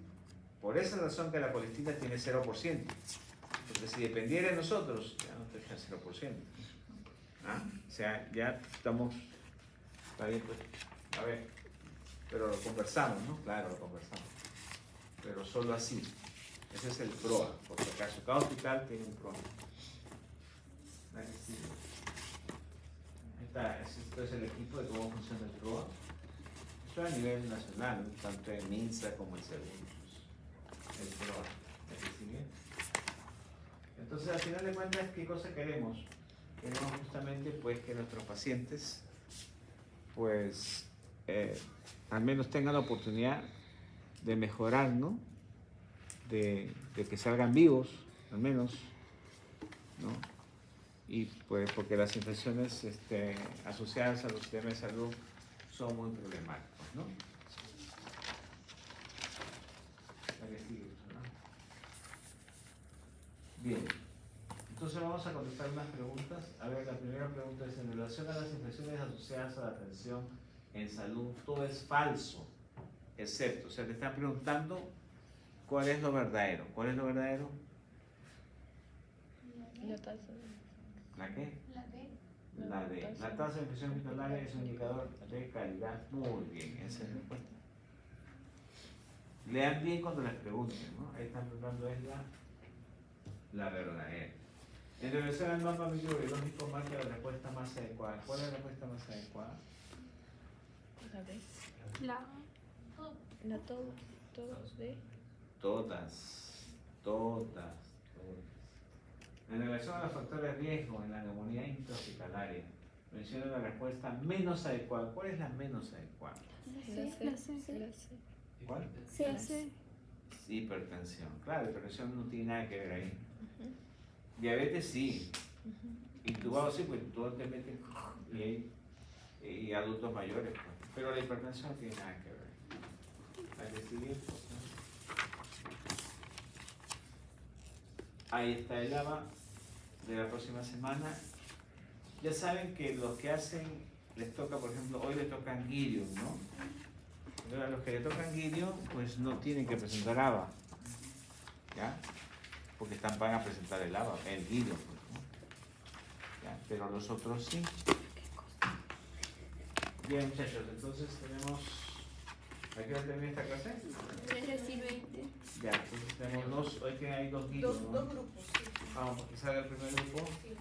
por esa razón que la colistina tiene 0%. Porque si dependiera de nosotros, ya no te deja 0%. ¿Ah? O sea, ya estamos... Está bien, pues. A ver. Pero lo conversamos, ¿no? Claro, lo conversamos. Pero solo así. Ese es el PROA, por si acaso. Cada hospital tiene un PROA. Ahí está, esto es el equipo de cómo funciona el PROA. Esto a nivel nacional, tanto en MINSA como en Seguros. El PROA. Entonces, al final de cuentas, ¿qué cosa queremos? Queremos justamente pues, que nuestros pacientes, pues, al menos tengan la oportunidad de mejorar, ¿no? De que salgan vivos, al menos, ¿no? Y pues porque las infecciones asociadas a los sistemas de salud son muy problemáticos, ¿no? Bien, entonces vamos a contestar unas preguntas. A ver, la primera pregunta es, en relación a las infecciones asociadas a la atención en salud, todo es falso, excepto, o sea, te están preguntando ¿cuál es lo verdadero? ¿Cuál es lo verdadero? La tasa. ¿La qué? La D. La D. La tasa de infección hospitalaria es un indicador de calidad. Muy bien, esa es la respuesta. Lean bien cuando les pregunten, ¿no? Ahí están preguntando es la verdadera. En relación al mapa microbiológico, marca la respuesta más adecuada. ¿Cuál es la respuesta más adecuada? La D. La La todos D. Todas. En relación a los factores de riesgo en la neumonía intrahospitalaria, menciona la respuesta menos adecuada. ¿Cuál es la menos adecuada? La C. ¿Cuál? C. Hipertensión. Claro, hipertensión no tiene nada que ver ahí. Diabetes sí. Intubado sí, pues todo te meten y adultos mayores. Pues. Pero la hipertensión no tiene nada que ver. Hay que seguir. Ahí está el ABA de la próxima semana. Ya saben que los que hacen, les toca, por ejemplo, hoy les toca Anguirio, ¿no? Pero a los que les toca Anguirio, pues no tienen que presentar ABA, ¿ya? Porque van a presentar el ABA, el Guirio, pues, ¿no? ¿Ya? Pero los otros sí. Bien, muchachos, entonces tenemos... ¿A qué hora termina esta clase? 3 y 20. Ya, entonces tenemos dos, hoy que hay dos Guirios, ¿no? Dos grupos, sí. Vamos, que salga el primer grupo. Sí,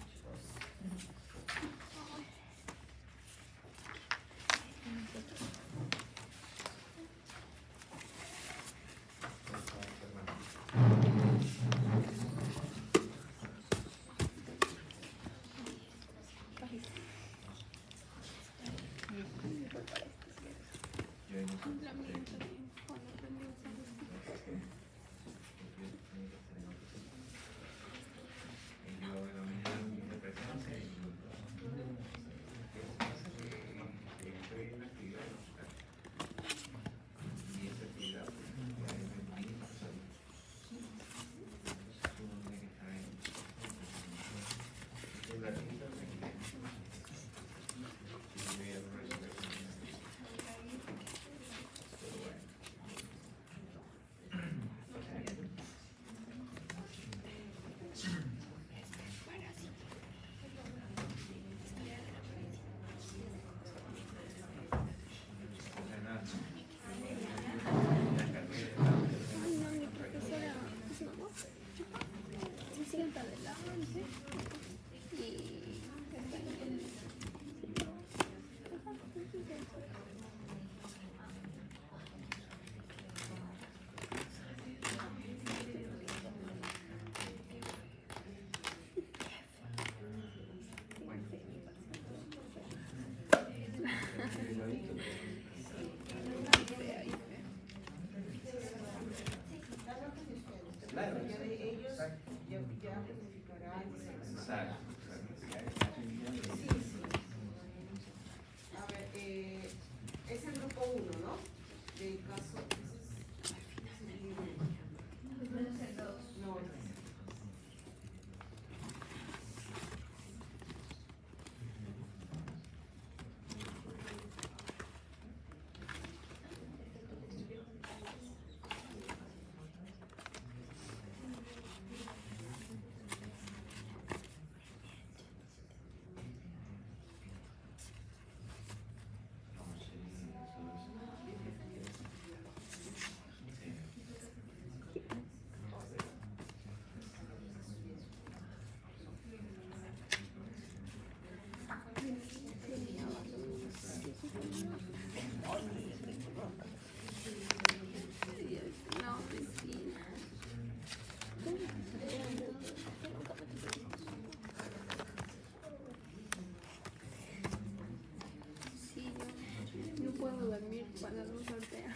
dormir cuando no sortea.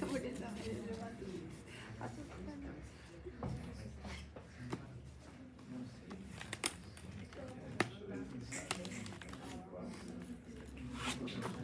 Por eso me levanto. No sé.